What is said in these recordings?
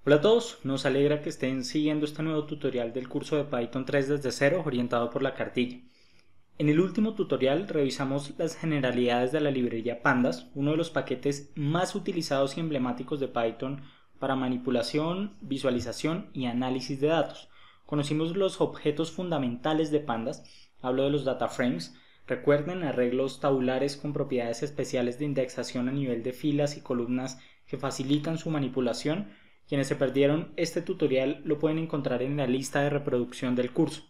Hola a todos, nos alegra que estén siguiendo este nuevo tutorial del curso de Python 3 desde cero orientado por la cartilla. En el último tutorial revisamos las generalidades de la librería Pandas, uno de los paquetes más utilizados y emblemáticos de Python para manipulación, visualización y análisis de datos. Conocimos los objetos fundamentales de Pandas, hablo de los data frames. Recuerden, arreglos tabulares con propiedades especiales de indexación a nivel de filas y columnas que facilitan su manipulación. Quienes se perdieron este tutorial lo pueden encontrar en la lista de reproducción del curso.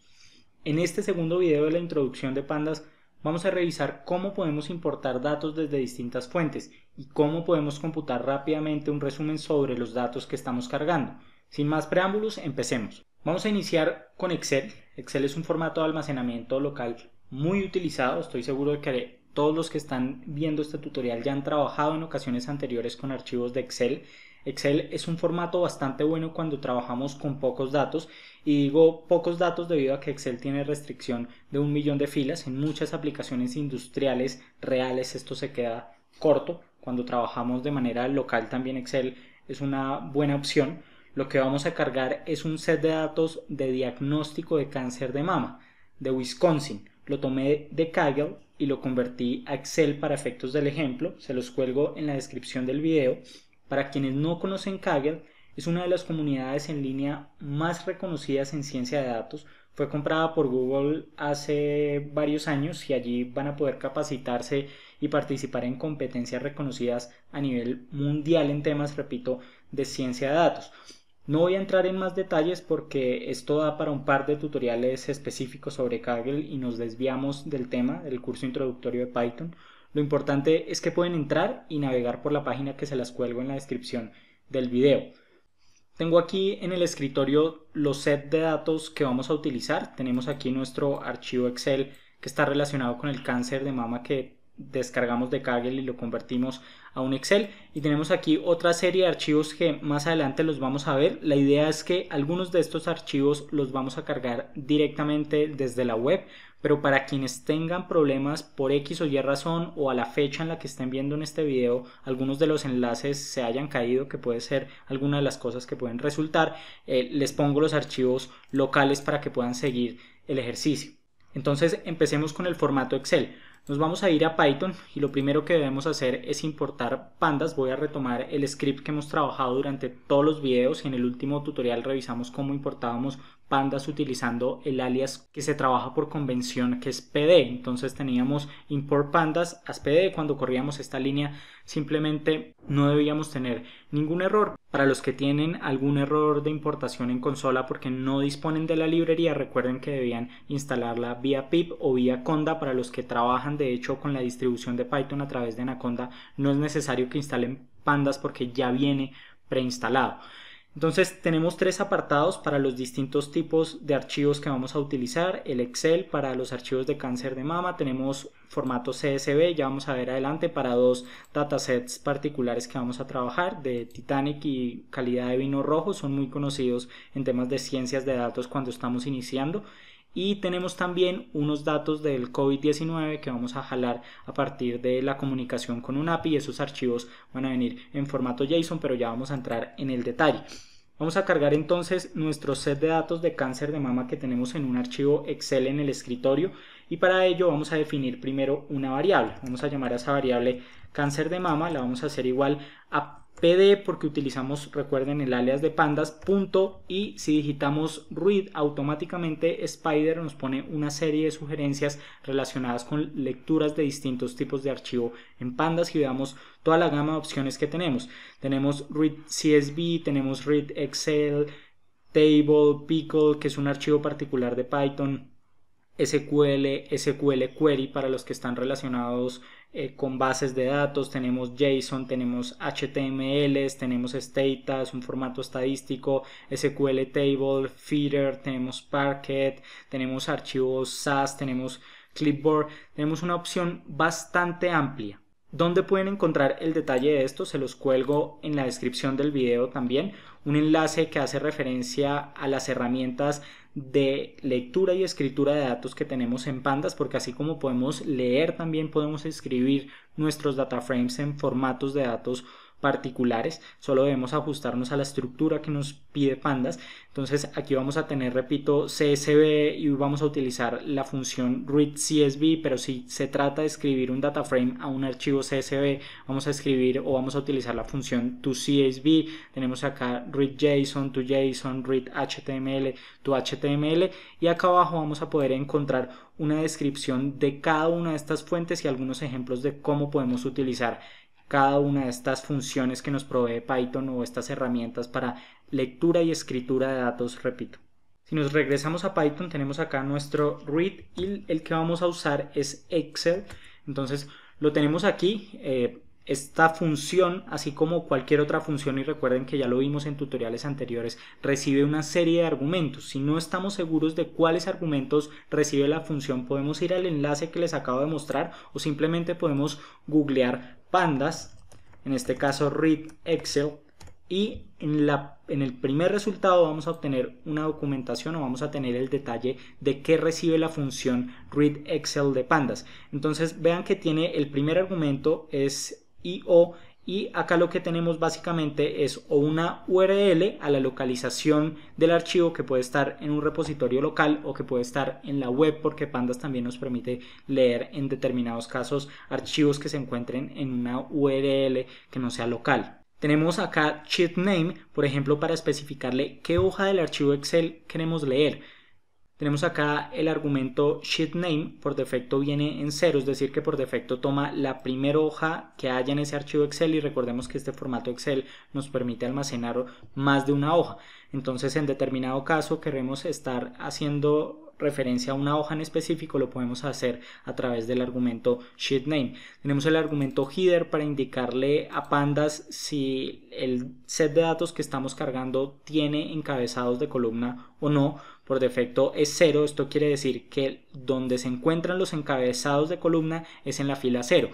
En este segundo video de la introducción de Pandas vamos a revisar cómo podemos importar datos desde distintas fuentes y cómo podemos computar rápidamente un resumen sobre los datos que estamos cargando. Sin más preámbulos, empecemos. Vamos a iniciar con Excel. Excel es un formato de almacenamiento local muy utilizado. Estoy seguro de que todos los que están viendo este tutorial ya han trabajado en ocasiones anteriores con archivos de Excel. Excel es un formato bastante bueno cuando trabajamos con pocos datos, y digo pocos datos debido a que Excel tiene restricción de 1.000.000 de filas. En muchas aplicaciones industriales reales esto se queda corto. Cuando trabajamos de manera local también Excel es una buena opción. Lo que vamos a cargar es un set de datos de diagnóstico de cáncer de mama de Wisconsin. Lo tomé de Kaggle y lo convertí a Excel para efectos del ejemplo. Se los cuelgo en la descripción del video. Para quienes no conocen Kaggle, es una de las comunidades en línea más reconocidas en ciencia de datos. Fue comprada por Google hace varios años y allí van a poder capacitarse y participar en competencias reconocidas a nivel mundial en temas, repito, de ciencia de datos. No voy a entrar en más detalles porque esto da para un par de tutoriales específicos sobre Kaggle y nos desviamos del tema del curso introductorio de Python. Lo importante es que pueden entrar y navegar por la página que se las cuelgo en la descripción del video. Tengo aquí en el escritorio los sets de datos que vamos a utilizar. Tenemos aquí nuestro archivo Excel que está relacionado con el cáncer de mama que descargamos de Kaggle y lo convertimos a un Excel, y tenemos aquí otra serie de archivos que más adelante los vamos a ver. La idea es que algunos de estos archivos los vamos a cargar directamente desde la web, pero para quienes tengan problemas por X o Y razón o a la fecha en la que estén viendo en este video algunos de los enlaces se hayan caído, que puede ser alguna de las cosas que pueden resultar, les pongo los archivos locales para que puedan seguir el ejercicio. Entonces empecemos con el formato Excel. Nos vamos a ir a Python y lo primero que debemos hacer es importar pandas. Voy a retomar el script que hemos trabajado durante todos los videos. En el último tutorial revisamos cómo importábamos pandas utilizando el alias que se trabaja por convención, que es pd. Entonces teníamos import pandas as pd. Cuando corríamos esta línea simplemente no debíamos tener ningún error. Para los que tienen algún error de importación en consola porque no disponen de la librería, recuerden que debían instalarla vía pip o vía conda. Para los que trabajan de hecho con la distribución de Python a través de Anaconda, no es necesario que instalen pandas porque ya viene preinstalado. Entonces tenemos tres apartados para los distintos tipos de archivos que vamos a utilizar. El Excel para los archivos de cáncer de mama, tenemos formato CSV, ya vamos a ver adelante, para dos datasets particulares que vamos a trabajar, de Titanic y calidad de vino rojo. Son muy conocidos en temas de ciencias de datos cuando estamos iniciando. Y tenemos también unos datos del COVID-19 que vamos a jalar a partir de la comunicación con un API, y esos archivos van a venir en formato JSON, pero ya vamos a entrar en el detalle. Vamos a cargar entonces nuestro set de datos de cáncer de mama que tenemos en un archivo Excel en el escritorio, y para ello vamos a definir primero una variable. Vamos a llamar a esa variable cáncer de mama, la vamos a hacer igual a pd porque utilizamos, recuerden, el alias de pandas, punto, y si digitamos read automáticamente Spider nos pone una serie de sugerencias relacionadas con lecturas de distintos tipos de archivo en pandas, y veamos toda la gama de opciones que tenemos. Tenemos read CSV, tenemos read Excel, table, pickle, que es un archivo particular de Python, SQL, SQL Query para los que están relacionados con bases de datos, tenemos JSON, tenemos HTML, tenemos Stata, es un formato estadístico, SQL Table, Feeder, tenemos Parquet, tenemos archivos SAS, tenemos Clipboard. Tenemos una opción bastante amplia. ¿Dónde pueden encontrar el detalle de esto? Se los cuelgo en la descripción del video también, un enlace que hace referencia a las herramientas de lectura y escritura de datos que tenemos en pandas, porque así como podemos leer, también podemos escribir nuestros data frames en formatos de datos particulares, solo debemos ajustarnos a la estructura que nos pide Pandas. Entonces aquí vamos a tener, repito, CSV y vamos a utilizar la función readCSV, pero si se trata de escribir un data frame a un archivo CSV, vamos a escribir o vamos a utilizar la función toCSV. Tenemos acá readJSON, toJSON, readHTML, toHTML, y acá abajo vamos a poder encontrar una descripción de cada una de estas fuentes y algunos ejemplos de cómo podemos utilizar cada una de estas funciones que nos provee Python o estas herramientas para lectura y escritura de datos, repito. Si nos regresamos a Python, tenemos acá nuestro read y el que vamos a usar es Excel. Entonces lo tenemos aquí. Esta función, así como cualquier otra función, y recuerden que ya lo vimos en tutoriales anteriores, recibe una serie de argumentos. Si no estamos seguros de cuáles argumentos recibe la función, podemos ir al enlace que les acabo de mostrar o simplemente podemos googlear pandas, en este caso read Excel, y en el primer resultado vamos a obtener una documentación o vamos a tener el detalle de qué recibe la función read Excel de pandas. Entonces vean que tiene el primer argumento es IO, y acá lo que tenemos básicamente es o una URL a la localización del archivo, que puede estar en un repositorio local o que puede estar en la web, porque Pandas también nos permite leer en determinados casos archivos que se encuentren en una URL que no sea local. Tenemos acá sheet name, por ejemplo, para especificarle qué hoja del archivo Excel queremos leer. Tenemos acá el argumento sheet name, por defecto viene en 0, es decir que por defecto toma la primera hoja que haya en ese archivo Excel, y recordemos que este formato Excel nos permite almacenar más de una hoja. Entonces en determinado caso queremos estar haciendo referencia a una hoja en específico, lo podemos hacer a través del argumento sheet name. Tenemos el argumento header para indicarle a Pandas si el set de datos que estamos cargando tiene encabezados de columna o no. Por defecto es 0, esto quiere decir que donde se encuentran los encabezados de columna es en la fila 0.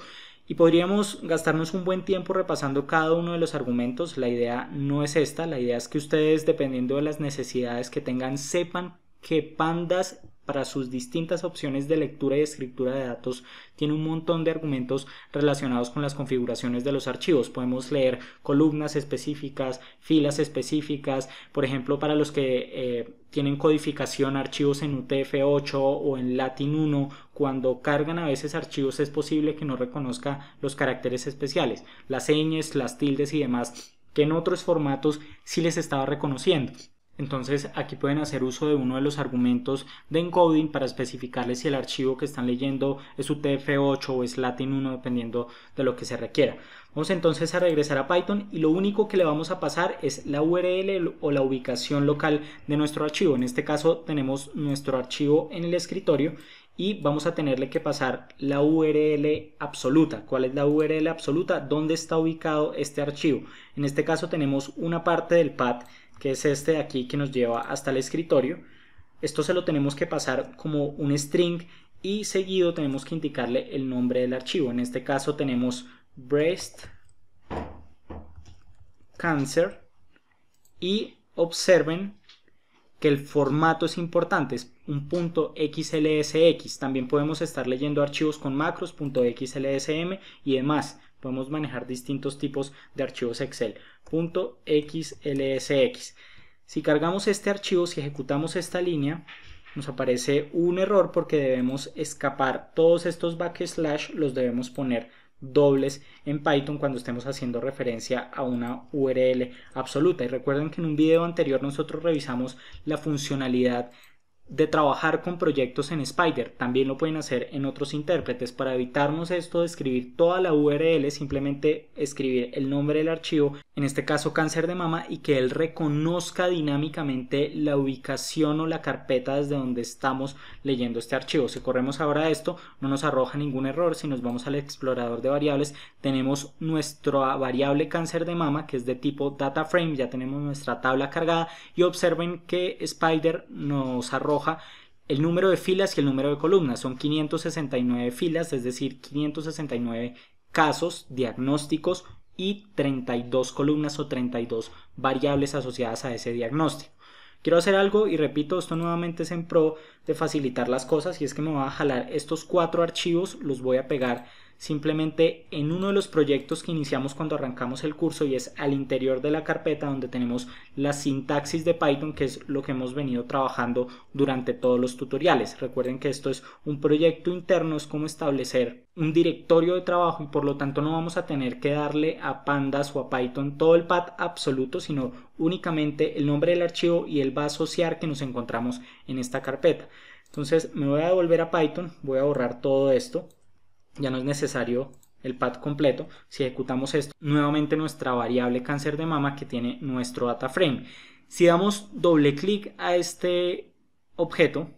Y podríamos gastarnos un buen tiempo repasando cada uno de los argumentos. La idea no es esta, la idea es que ustedes, dependiendo de las necesidades que tengan, sepan que Pandas, para sus distintas opciones de lectura y escritura de datos, tiene un montón de argumentos relacionados con las configuraciones de los archivos. Podemos leer columnas específicas, filas específicas, por ejemplo, para los que tienen codificación, archivos en UTF-8 o en Latin 1, cuando cargan a veces archivos es posible que no reconozca los caracteres especiales, las señas, las tildes y demás, que en otros formatos sí les estaba reconociendo. Entonces aquí pueden hacer uso de uno de los argumentos de encoding para especificarles si el archivo que están leyendo es UTF-8 o es Latin 1, dependiendo de lo que se requiera. Vamos entonces a regresar a Python y lo único que le vamos a pasar es la URL o la ubicación local de nuestro archivo. En este caso tenemos nuestro archivo en el escritorio y vamos a tenerle que pasar la URL absoluta. ¿Cuál es la URL absoluta? ¿Dónde está ubicado este archivo? En este caso tenemos una parte del path, que es este de aquí, que nos lleva hasta el escritorio. Esto se lo tenemos que pasar como un string y seguido tenemos que indicarle el nombre del archivo. En este caso tenemos breast cancer, y observen que el formato es importante, es un .xlsx. También podemos estar leyendo archivos con macros, .xlsm y demás. Podemos manejar distintos tipos de archivos Excel. .xlsx. Si cargamos este archivo, si ejecutamos esta línea, nos aparece un error porque debemos escapar todos estos backslash, los debemos poner dobles en Python cuando estemos haciendo referencia a una URL absoluta. Y recuerden que en un video anterior nosotros revisamos la funcionalidad de trabajar con proyectos en Spyder. También lo pueden hacer en otros intérpretes. Para evitarnos esto de escribir toda la URL, simplemente escribir el nombre del archivo, en este caso cáncer de mama, y que él reconozca dinámicamente la ubicación o la carpeta desde donde estamos leyendo este archivo. Si corremos ahora esto, no nos arroja ningún error. Si nos vamos al explorador de variables, tenemos nuestra variable cáncer de mama, que es de tipo data frame. Ya tenemos nuestra tabla cargada y observen que Spyder nos arroja el número de filas y el número de columnas. Son 569 filas, es decir, 569 casos diagnósticos y 32 columnas o 32 variables asociadas a ese diagnóstico. Quiero hacer algo y repito, esto nuevamente es en pro de facilitar las cosas, y es que me voy a jalar estos 4 archivos, los voy a pegar simplemente en uno de los proyectos que iniciamos cuando arrancamos el curso, y es al interior de la carpeta donde tenemos la sintaxis de Python, que es lo que hemos venido trabajando durante todos los tutoriales. Recuerden que esto es un proyecto interno, es como establecer un directorio de trabajo, y por lo tanto no vamos a tener que darle a Pandas o a Python todo el path absoluto, sino únicamente el nombre del archivo y él va a asociar que nos encontramos en esta carpeta. Entonces me voy a devolver a Python, voy a borrar todo esto, ya no es necesario el path completo. Si ejecutamos esto, nuevamente nuestra variable cáncer de mama que tiene nuestro data frame. Si damos doble clic a este objeto,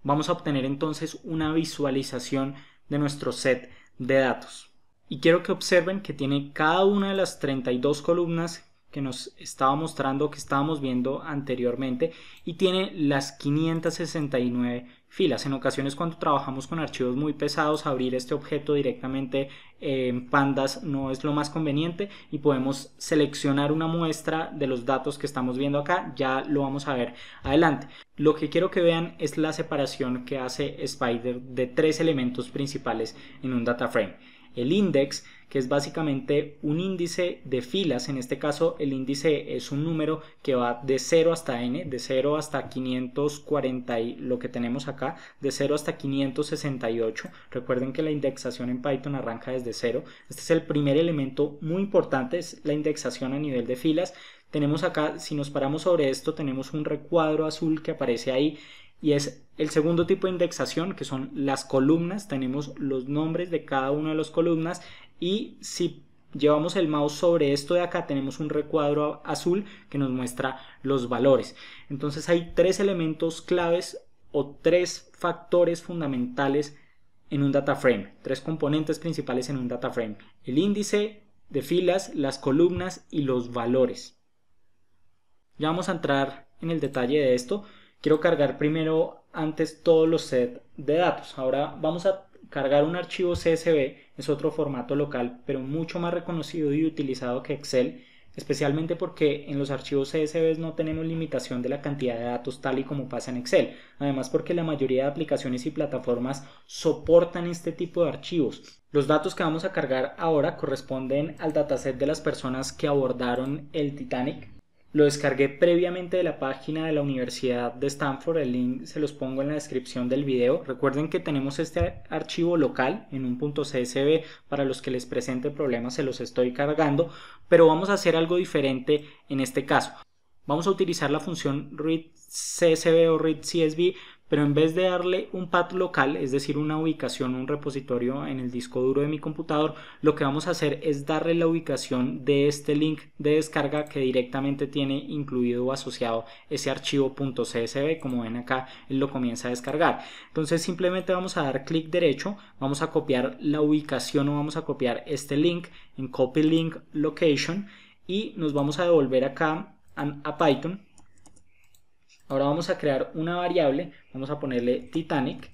vamos a obtener entonces una visualización de nuestro set de datos. Y quiero que observen que tiene cada una de las 32 columnas que nos estaba mostrando, que estábamos viendo anteriormente, y tiene las 569 filas. En ocasiones, cuando trabajamos con archivos muy pesados, abrir este objeto directamente en Pandas no es lo más conveniente, y podemos seleccionar una muestra de los datos que estamos viendo acá. Ya lo vamos a ver adelante. Lo que quiero que vean es la separación que hace Spyder de tres elementos principales en un data frame. El index, que es básicamente un índice de filas. En este caso el índice es un número que va de 0 hasta n, de 0 hasta 540, y lo que tenemos acá, de 0 hasta 568. Recuerden que la indexación en Python arranca desde 0. Este es el primer elemento muy importante, es la indexación a nivel de filas. Tenemos acá, si nos paramos sobre esto, tenemos un recuadro azul que aparece ahí, y es el segundo tipo de indexación, que son las columnas. Tenemos los nombres de cada una de las columnas, y si llevamos el mouse sobre esto de acá, tenemos un recuadro azul que nos muestra los valores. Entonces hay tres elementos claves o tres factores fundamentales en un data frame, tres componentes principales en un data frame: el índice de filas, las columnas y los valores. Ya vamos a entrar en el detalle de esto. Quiero cargar primero antes todos los sets de datos. Ahora vamos a cargar un archivo CSV, es otro formato local, pero mucho más reconocido y utilizado que Excel, especialmente porque en los archivos CSV no tenemos limitación de la cantidad de datos tal y como pasa en Excel. Además, porque la mayoría de aplicaciones y plataformas soportan este tipo de archivos. Los datos que vamos a cargar ahora corresponden al dataset de las personas que abordaron el Titanic. Lo descargué previamente de la página de la Universidad de Stanford, el link se los pongo en la descripción del video. Recuerden que tenemos este archivo local en un .csv, para los que les presente problemas se los estoy cargando, pero vamos a hacer algo diferente en este caso. Vamos a utilizar la función readCSV o readCSV, pero en vez de darle un path local, es decir, una ubicación, un repositorio en el disco duro de mi computador, lo que vamos a hacer es darle la ubicación de este link de descarga que directamente tiene incluido o asociado ese archivo .csv. Como ven acá, él lo comienza a descargar. Entonces simplemente vamos a dar clic derecho, vamos a copiar la ubicación o vamos a copiar este link en Copy Link Location, y nos vamos a devolver acá a Python. Ahora vamos a crear una variable, vamos a ponerle Titanic,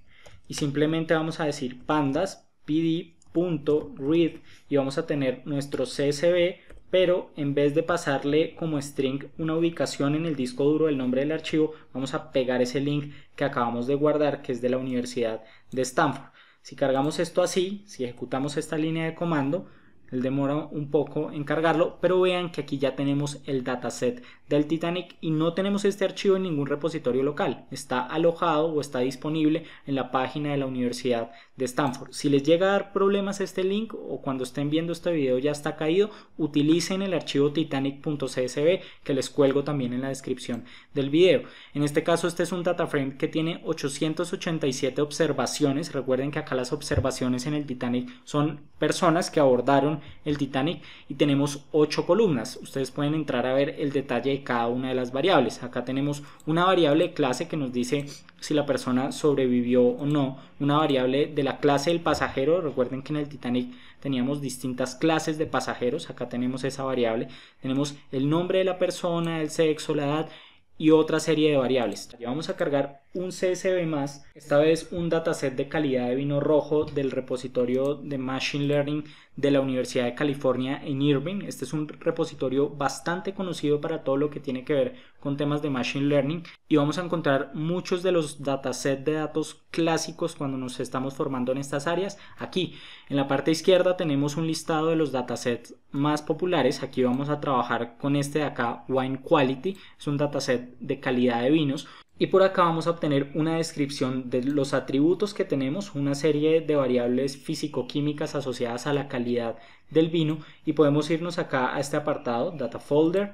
y simplemente vamos a decir pandas pd.read, y vamos a tener nuestro CSV, pero en vez de pasarle como string una ubicación en el disco duro del nombre del archivo, vamos a pegar ese link que acabamos de guardar, que es de la Universidad de Stanford. Si cargamos esto así, si ejecutamos esta línea de comando, él demora un poco en cargarlo, pero vean que aquí ya tenemos el dataset del Titanic y no tenemos este archivo en ningún repositorio local. Está alojado o está disponible en la página de la Universidad de Stanford. Si les llega a dar problemas este link o cuando estén viendo este video ya está caído, utilicen el archivo titanic.csv que les cuelgo también en la descripción del video. En este caso este es un data frame que tiene 887 observaciones. Recuerden que acá las observaciones en el Titanic son personas que abordaron el Titanic y tenemos 8 columnas. Ustedes pueden entrar a ver el detalle de cada una de las variables. Acá tenemos una variable de clase que nos dice si la persona sobrevivió o no, una variable de la clase del pasajero. Recuerden que en el Titanic teníamos distintas clases de pasajeros, acá tenemos esa variable, tenemos el nombre de la persona, el sexo, la edad y otra serie de variables. Ya vamos a cargar un CSV más, esta vez un dataset de calidad de vino rojo del repositorio de Machine Learning de la Universidad de California en Irvine. Este es un repositorio bastante conocido para todo lo que tiene que ver con temas de Machine Learning, y vamos a encontrar muchos de los datasets de datos clásicos cuando nos estamos formando en estas áreas. Aquí en la parte izquierda tenemos un listado de los datasets más populares. Aquí vamos a trabajar con este de acá, Wine Quality, es un dataset de calidad de vinos. Y por acá vamos a obtener una descripción de los atributos que tenemos, una serie de variables físico-químicas asociadas a la calidad del vino, y podemos irnos acá a este apartado, Data Folder,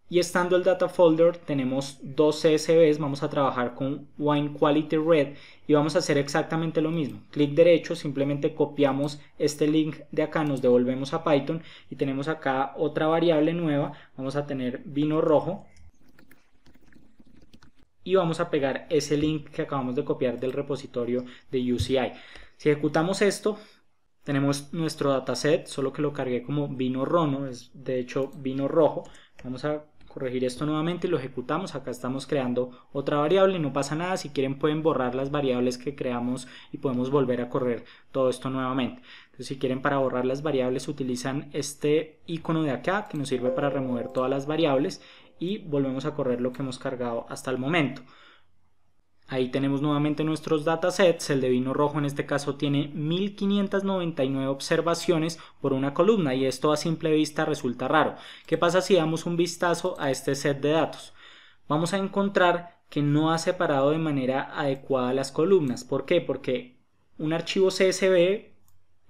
y estando el Data Folder tenemos dos CSVs. Vamos a trabajar con Wine Quality Red y vamos a hacer exactamente lo mismo. Clic derecho, simplemente copiamos este link de acá, nos devolvemos a Python y tenemos acá otra variable nueva. Vamos a tener vino rojo. Y vamos a pegar ese link que acabamos de copiar del repositorio de UCI. Si ejecutamos esto, tenemos nuestro dataset, solo que lo cargué como vino rono, es de hecho vino rojo. Vamos a corregir esto nuevamente y lo ejecutamos. Acá estamos creando otra variable, no pasa nada. Si quieren pueden borrar las variables que creamos y podemos volver a correr todo esto nuevamente. Entonces, si quieren, para borrar las variables utilizan este icono de acá que nos sirve para remover todas las variables, y volvemos a correr lo que hemos cargado hasta el momento. Ahí tenemos nuevamente nuestros datasets. El de vino rojo en este caso tiene 1599 observaciones por una columna, y esto a simple vista resulta raro. ¿Qué pasa si damos un vistazo a este set de datos? Vamos a encontrar que no ha separado de manera adecuada las columnas. ¿Por qué? Porque un archivo CSV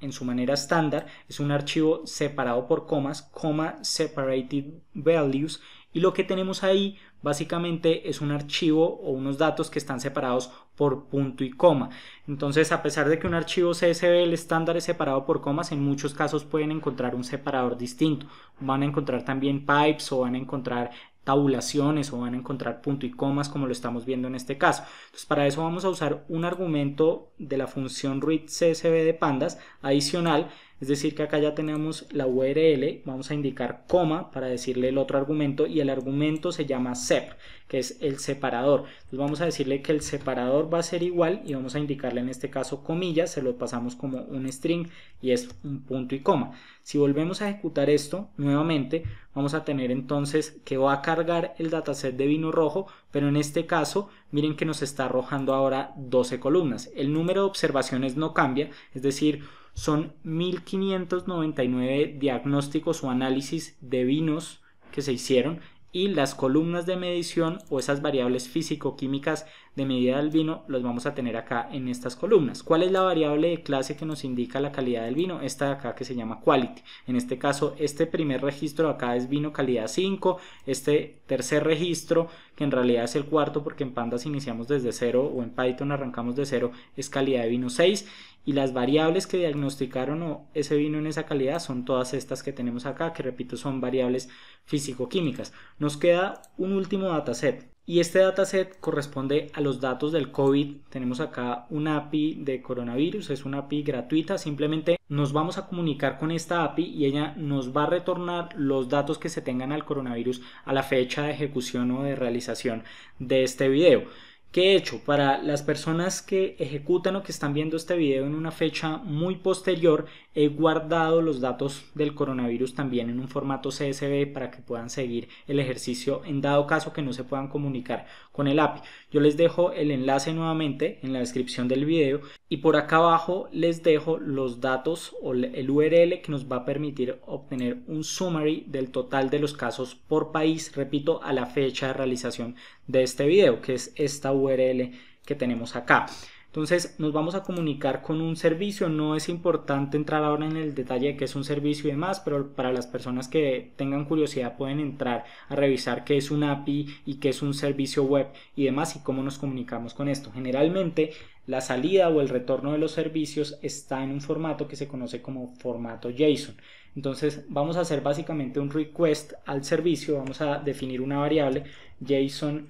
en su manera estándar es un archivo separado por comas, comma separated values, y lo que tenemos ahí básicamente es un archivo o unos datos que están separados por punto y coma. Entonces, a pesar de que un archivo CSV el estándar es separado por comas, en muchos casos pueden encontrar un separador distinto. Van a encontrar también pipes, o van a encontrar tabulaciones, o van a encontrar punto y comas, como lo estamos viendo en este caso. Entonces, para eso vamos a usar un argumento de la función readCSV de pandas adicional. Es decir, que acá ya tenemos la URL, vamos a indicar coma para decirle el otro argumento, y el argumento se llama sep, que es el separador. Entonces vamos a decirle que el separador va a ser igual, y vamos a indicarle en este caso comillas, se lo pasamos como un string y es un punto y coma. Si volvemos a ejecutar esto nuevamente, vamos a tener entonces que va a cargar el dataset de vino rojo, pero en este caso miren que nos está arrojando ahora 12 columnas. El número de observaciones no cambia, es decir, son 1599 diagnósticos o análisis de vinos que se hicieron, y las columnas de medición o esas variables físico-químicas de medida del vino los vamos a tener acá en estas columnas. ¿Cuál es la variable de clase que nos indica la calidad del vino? Esta de acá, que se llama quality. En este caso, este primer registro acá es vino calidad 5, este tercer registro, que en realidad es el cuarto porque en pandas iniciamos desde 0 o en Python arrancamos de 0, es calidad de vino 6, y las variables que diagnosticaron ese vino en esa calidad son todas estas que tenemos acá, que repito son variables físico-químicas. Nos queda un último dataset, y este dataset corresponde a los datos del COVID. Tenemos acá una API de coronavirus, es una API gratuita. Simplemente nos vamos a comunicar con esta API y ella nos va a retornar los datos que se tengan al coronavirus a la fecha de ejecución o de realización de este video. ¿Qué he hecho? Para las personas que ejecutan o que están viendo este video en una fecha muy posterior, he guardado los datos del coronavirus también en un formato CSV para que puedan seguir el ejercicio en dado caso que no se puedan comunicar con el API. Yo les dejo el enlace nuevamente en la descripción del video, y por acá abajo les dejo los datos o el URL que nos va a permitir obtener un summary del total de los casos por país, repito, a la fecha de realización de este video, que es esta URL que tenemos acá. Entonces nos vamos a comunicar con un servicio. No es importante entrar ahora en el detalle de qué es un servicio y demás, pero para las personas que tengan curiosidad pueden entrar a revisar qué es un API y qué es un servicio web y demás, y cómo nos comunicamos con esto. Generalmente la salida o el retorno de los servicios está en un formato que se conoce como formato JSON. Entonces vamos a hacer básicamente un request al servicio. Vamos a definir una variable JSON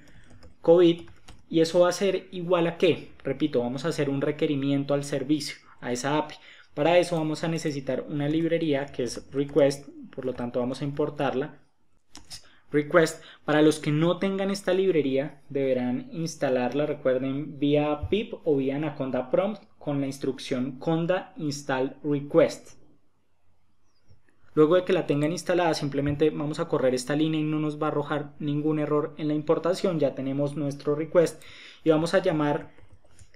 COVID, y eso va a ser igual a ¿qué? Repito, vamos a hacer un requerimiento al servicio, a esa API. Para eso vamos a necesitar una librería que es request, por lo tanto vamos a importarla. request. Para los que no tengan esta librería deberán instalarla, recuerden, vía pip o vía anaconda prompt con la instrucción conda install request. Luego de que la tengan instalada, simplemente vamos a correr esta línea y no nos va a arrojar ningún error en la importación. Ya tenemos nuestro request y vamos a llamar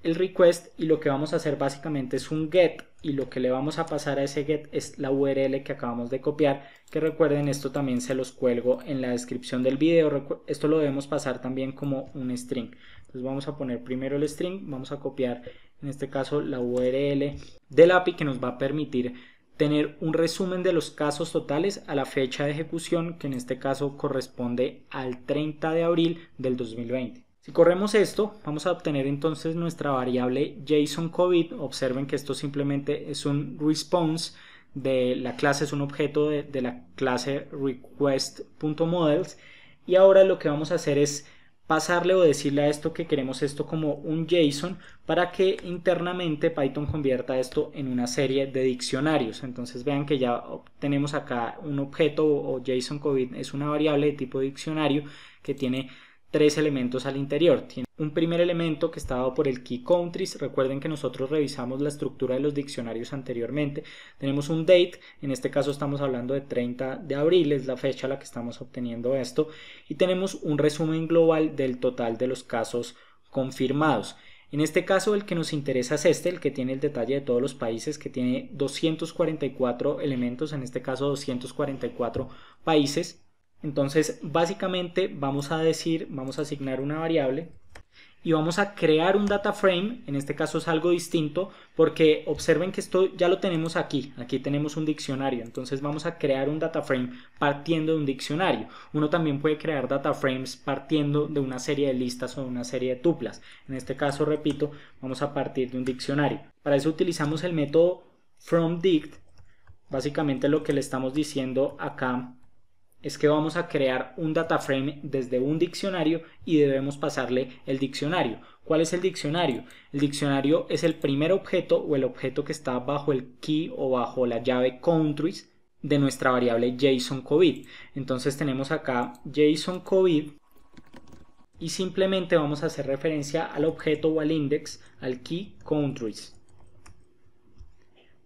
el request, y lo que vamos a hacer básicamente es un get, y lo que le vamos a pasar a ese get es la URL que acabamos de copiar, que recuerden, esto también se los cuelgo en la descripción del video. Esto lo debemos pasar también como un string. Entonces vamos a poner primero el string, vamos a copiar en este caso la URL del API que nos va a permitir tener un resumen de los casos totales a la fecha de ejecución, que en este caso corresponde al 30 de abril del 2020. Si corremos esto, vamos a obtener entonces nuestra variable JSON COVID. Observen que esto simplemente es un response de la clase, es un objeto de la clase request.models, y ahora lo que vamos a hacer es pasarle o decirle a esto que queremos esto como un JSON para que internamente Python convierta esto en una serie de diccionarios. Entonces vean que ya tenemos acá un objeto, o JSON COVID es una variable de tipo diccionario que tiene 3 elementos al interior. Tiene un primer elemento que está dado por el key countries. Recuerden que nosotros revisamos la estructura de los diccionarios anteriormente. Tenemos un date, en este caso estamos hablando de 30 de abril, es la fecha a la que estamos obteniendo esto, y tenemos un resumen global del total de los casos confirmados. En este caso el que nos interesa es este, el que tiene el detalle de todos los países, que tiene 244 elementos, en este caso 244 países. Entonces básicamente vamos a asignar una variable y vamos a crear un data frame. En este caso es algo distinto porque observen que esto ya lo tenemos aquí tenemos un diccionario. Entonces vamos a crear un data frame partiendo de un diccionario. Uno también puede crear data frames partiendo de una serie de listas o de una serie de tuplas. En este caso, repito, vamos a partir de un diccionario. Para eso utilizamos el método fromDict. Básicamente lo que le estamos diciendo acá es que vamos a crear un data frame desde un diccionario y debemos pasarle el diccionario. ¿Cuál es el diccionario? El diccionario es el primer objeto, o el objeto que está bajo el key o bajo la llave countries de nuestra variable JSON COVID. Entonces tenemos acá JSON COVID y simplemente vamos a hacer referencia al objeto o al index, al key countries.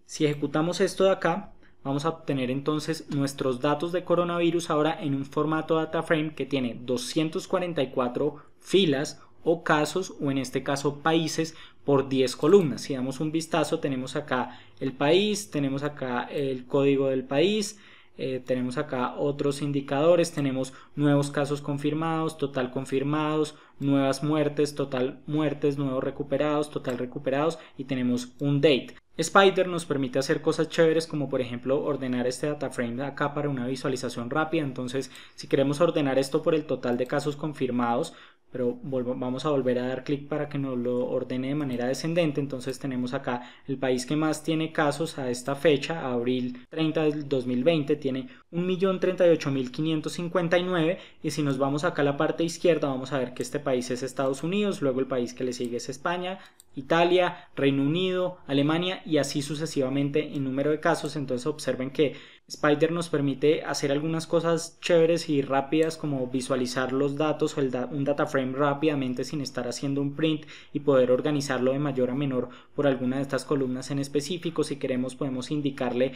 Si ejecutamos esto de acá, vamos a obtener entonces nuestros datos de coronavirus ahora en un formato data frame que tiene 244 filas o casos, o en este caso países, por 10 columnas. Si damos un vistazo, tenemos acá el país, tenemos acá el código del país, tenemos acá otros indicadores, tenemos nuevos casos confirmados, total confirmados, nuevas muertes, total muertes, nuevos recuperados, total recuperados, y tenemos un date. Spider nos permite hacer cosas chéveres, como por ejemplo ordenar este data frame de acá para una visualización rápida. Entonces, si queremos ordenar esto por el total de casos confirmados, pero vamos a volver a dar clic para que nos lo ordene de manera descendente. Entonces tenemos acá el país que más tiene casos a esta fecha, abril 30 del 2020, tiene 1.038.559, y si nos vamos acá a la parte izquierda vamos a ver que este país es Estados Unidos, luego el país que le sigue es España, Italia, Reino Unido, Alemania, y así sucesivamente en número de casos. Entonces observen que Spider nos permite hacer algunas cosas chéveres y rápidas, como visualizar los datos o un data frame rápidamente sin estar haciendo un print, y poder organizarlo de mayor a menor por alguna de estas columnas en específico. Si queremos podemos indicarle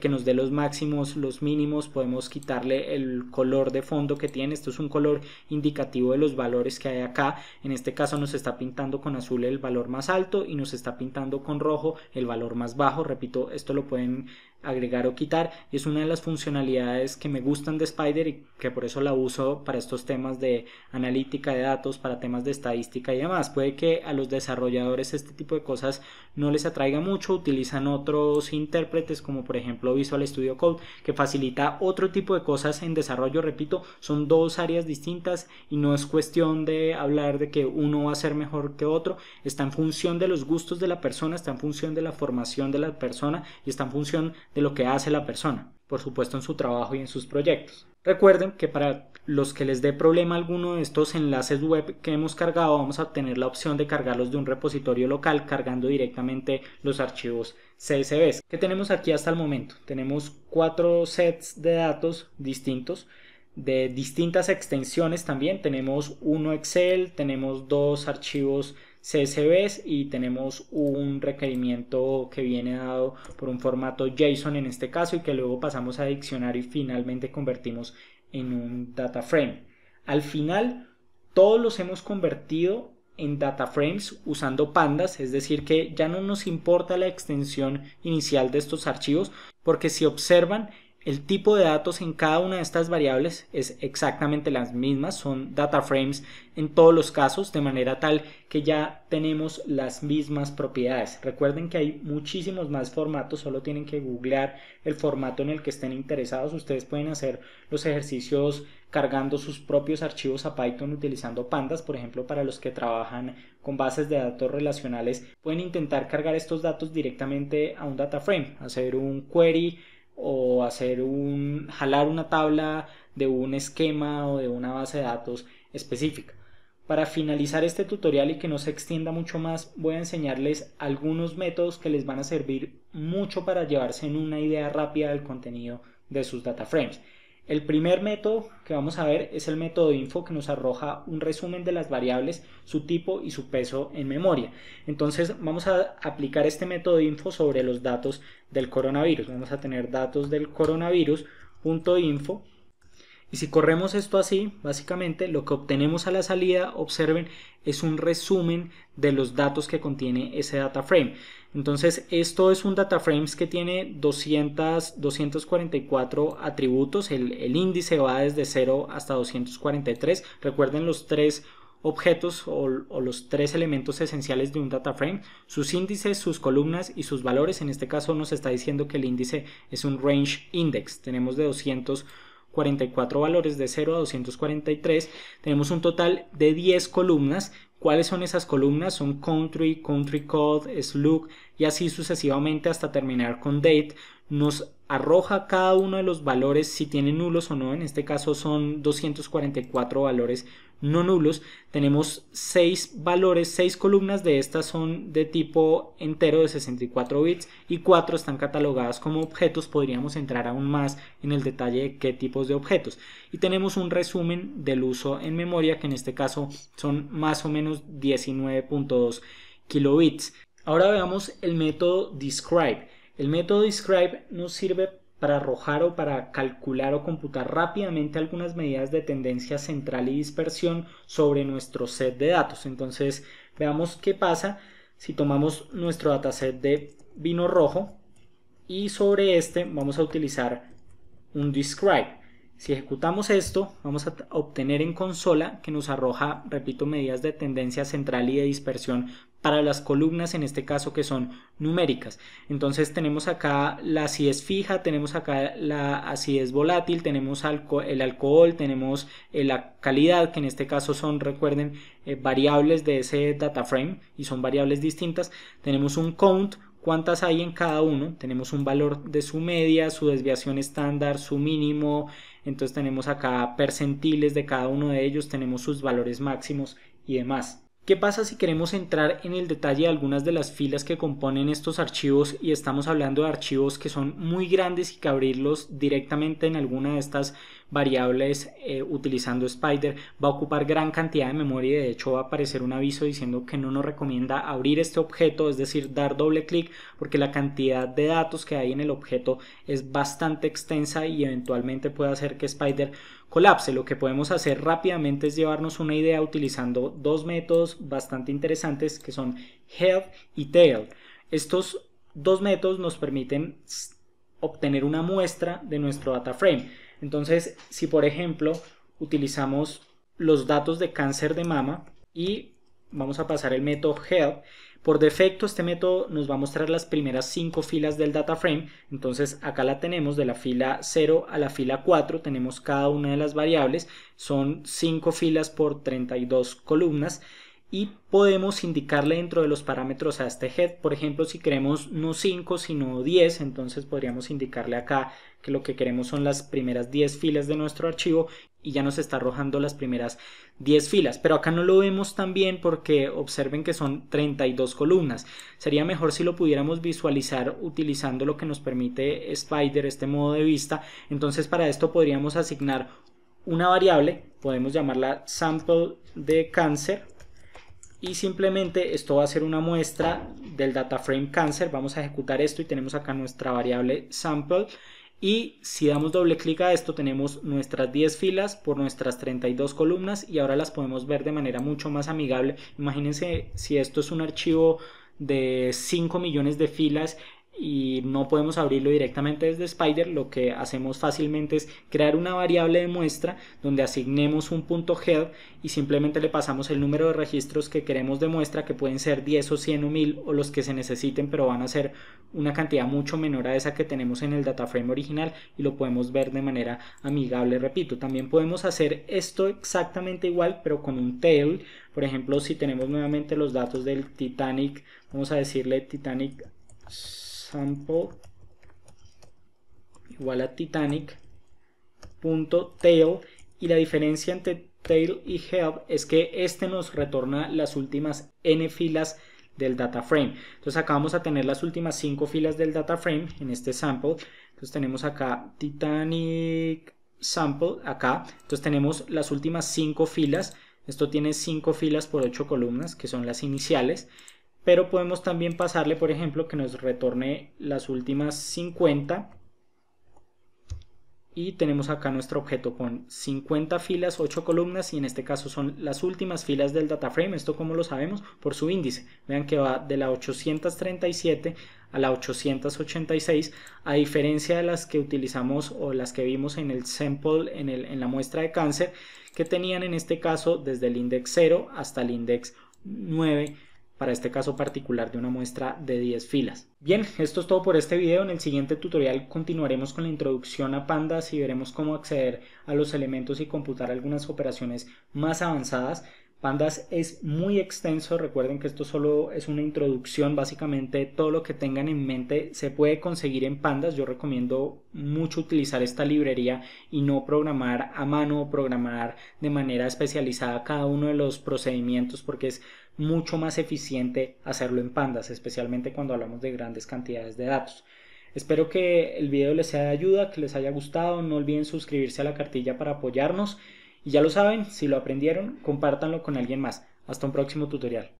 que nos dé los máximos, los mínimos, podemos quitarle el color de fondo que tiene. Esto es un color indicativo de los valores que hay acá. En este caso nos está pintando con azul el valor más alto y nos está pintando con rojo el valor más bajo. Repito, esto lo pueden agregar o quitar, y es una de las funcionalidades que me gustan de Spider y que por eso la uso para estos temas de analítica de datos, para temas de estadística y demás. Puede que a los desarrolladores este tipo de cosas no les atraiga mucho, utilizan otros intérpretes como por ejemplo Visual Studio Code, que facilita otro tipo de cosas en desarrollo. Repito, son dos áreas distintas y no es cuestión de hablar de que uno va a ser mejor que otro. Está en función de los gustos de la persona, está en función de la formación de la persona y está en función de lo que hace la persona, por supuesto en su trabajo y en sus proyectos. Recuerden que para los que les dé problema alguno de estos enlaces web que hemos cargado, vamos a tener la opción de cargarlos de un repositorio local, cargando directamente los archivos CSV. ¿Qué tenemos aquí hasta el momento? Tenemos 4 sets de datos distintos. de distintas extensiones también. Tenemos uno Excel, tenemos dos archivos CSV y tenemos un requerimiento que viene dado por un formato JSON en este caso y que luego pasamos a diccionario y finalmente convertimos en un data frame. Al final todos los hemos convertido en data frames usando pandas, es decir que ya no nos importa la extensión inicial de estos archivos, porque si observan el tipo de datos en cada una de estas variables es exactamente las mismas, son data frames en todos los casos, de manera tal que ya tenemos las mismas propiedades. Recuerden que hay muchísimos más formatos, solo tienen que googlear el formato en el que estén interesados. Ustedes pueden hacer los ejercicios cargando sus propios archivos a Python utilizando pandas. Por ejemplo, para los que trabajan con bases de datos relacionales, pueden intentar cargar estos datos directamente a un data frame, hacer un query o jalar una tabla de un esquema o de una base de datos específica. Para finalizar este tutorial y que no se extienda mucho más, voy a enseñarles algunos métodos que les van a servir mucho para llevarse en una idea rápida del contenido de sus data frames. El primer método que vamos a ver es el método info, que nos arroja un resumen de las variables, su tipo y su peso en memoria. Entonces vamos a aplicar este método info sobre los datos del coronavirus. Vamos a tener datos del coronavirus.info. Y si corremos esto así, básicamente lo que obtenemos a la salida, observen, es un resumen de los datos que contiene ese data frame. Entonces esto es un data frames que tiene 244 atributos. El índice va desde 0 hasta 243. Recuerden los tres objetos o los tres elementos esenciales de un data frame: sus índices, sus columnas y sus valores. En este caso nos está diciendo que el índice es un range index. Tenemos de 244 valores de 0 a 243. Tenemos un total de 10 columnas. ¿Cuáles son esas columnas? Son country, country code, slug y así sucesivamente hasta terminar con date. Nos arroja cada uno de los valores si tienen nulos o no. En este caso son 244 valores no nulos. Tenemos 6 valores, 6 columnas de estas son de tipo entero de 64 bits y 4 están catalogadas como objetos. Podríamos entrar aún más en el detalle de qué tipos de objetos. Y tenemos un resumen del uso en memoria, que en este caso son más o menos 19.2 kilobits. Ahora veamos el método describe. El método describe nos sirve para arrojar o para calcular o computar rápidamente algunas medidas de tendencia central y dispersión sobre nuestro set de datos. Entonces veamos qué pasa si tomamos nuestro dataset de vino rojo y sobre este vamos a utilizar un describe. Si ejecutamos esto, vamos a obtener en consola que nos arroja, repito, medidas de tendencia central y de dispersión para las columnas, en este caso que son numéricas. Entonces tenemos acá la acidez fija, tenemos acá la acidez volátil, tenemos el alcohol, tenemos la calidad, que en este caso son, recuerden, variables de ese data frame y son variables distintas. Tenemos un count, cuántas hay en cada uno, tenemos un valor de su media, su desviación estándar, su mínimo. Entonces tenemos acá percentiles de cada uno de ellos, tenemos sus valores máximos y demás. ¿Qué pasa si queremos entrar en el detalle de algunas de las filas que componen estos archivos y estamos hablando de archivos que son muy grandes y que abrirlos directamente en alguna de estas variables utilizando Spyder va a ocupar gran cantidad de memoria? Y de hecho va a aparecer un aviso diciendo que no nos recomienda abrir este objeto, es decir, dar doble clic, porque la cantidad de datos que hay en el objeto es bastante extensa y eventualmente puede hacer que Spyder colapse. Lo que podemos hacer rápidamente es llevarnos una idea utilizando dos métodos bastante interesantes que son head y tail. Estos dos métodos nos permiten obtener una muestra de nuestro data frame. Entonces, si por ejemplo utilizamos los datos de cáncer de mama y vamos a pasar el método head, por defecto este método nos va a mostrar las primeras 5 filas del data frame. Entonces acá la tenemos, de la fila 0 a la fila 4 tenemos cada una de las variables, son 5 filas por 32 columnas y podemos indicarle dentro de los parámetros a este head, por ejemplo, si queremos no 5 sino 10, entonces podríamos indicarle acá que lo que queremos son las primeras 10 filas de nuestro archivo y ya nos está arrojando las primeras 10 filas, pero acá no lo vemos tan bien porque observen que son 32 columnas. Sería mejor si lo pudiéramos visualizar utilizando lo que nos permite Spyder, este modo de vista. Entonces para esto podríamos asignar una variable, podemos llamarla sample de cáncer, y simplemente esto va a ser una muestra del data frame cáncer. Vamos a ejecutar esto y tenemos acá nuestra variable sample, y si damos doble clic a esto tenemos nuestras 10 filas por nuestras 32 columnas, y ahora las podemos ver de manera mucho más amigable. Imagínense si esto es un archivo de 5 millones de filas y no podemos abrirlo directamente desde Spyder. Lo que hacemos fácilmente es crear una variable de muestra donde asignemos un punto head y simplemente le pasamos el número de registros que queremos de muestra, que pueden ser 10 o 100 o 1000 o los que se necesiten, pero van a ser una cantidad mucho menor a esa que tenemos en el data frame original, y lo podemos ver de manera amigable. Repito, también podemos hacer esto exactamente igual pero con un tail. Por ejemplo, si tenemos nuevamente los datos del Titanic, vamos a decirle Titanic sample igual a Titanic.tail, y la diferencia entre tail y head es que este nos retorna las últimas n filas del data frame. Entonces acá vamos a tener las últimas 5 filas del data frame en este sample. Entonces tenemos acá Titanic sample acá, entonces tenemos las últimas 5 filas. Esto tiene 5 filas por 8 columnas, que son las iniciales, pero podemos también pasarle, por ejemplo, que nos retorne las últimas 50, y tenemos acá nuestro objeto con 50 filas, 8 columnas, y en este caso son las últimas filas del data frame. Esto como lo sabemos por su índice. Vean que va de la 837 a la 886, a diferencia de las que utilizamos o las que vimos en el sample, en la muestra de cáncer, que tenían en este caso desde el index 0 hasta el index 9, para este caso particular de una muestra de 10 filas. Bien, esto es todo por este video. En el siguiente tutorial continuaremos con la introducción a Pandas y veremos cómo acceder a los elementos y computar algunas operaciones más avanzadas. Pandas es muy extenso, recuerden que esto solo es una introducción. Básicamente todo lo que tengan en mente se puede conseguir en Pandas. Yo recomiendo mucho utilizar esta librería y no programar a mano o programar de manera especializada cada uno de los procedimientos, porque es mucho más eficiente hacerlo en Pandas, especialmente cuando hablamos de grandes cantidades de datos. Espero que el video les sea de ayuda, que les haya gustado. No olviden suscribirse a la cartilla para apoyarnos. Y ya lo saben, si lo aprendieron, compártanlo con alguien más. Hasta un próximo tutorial.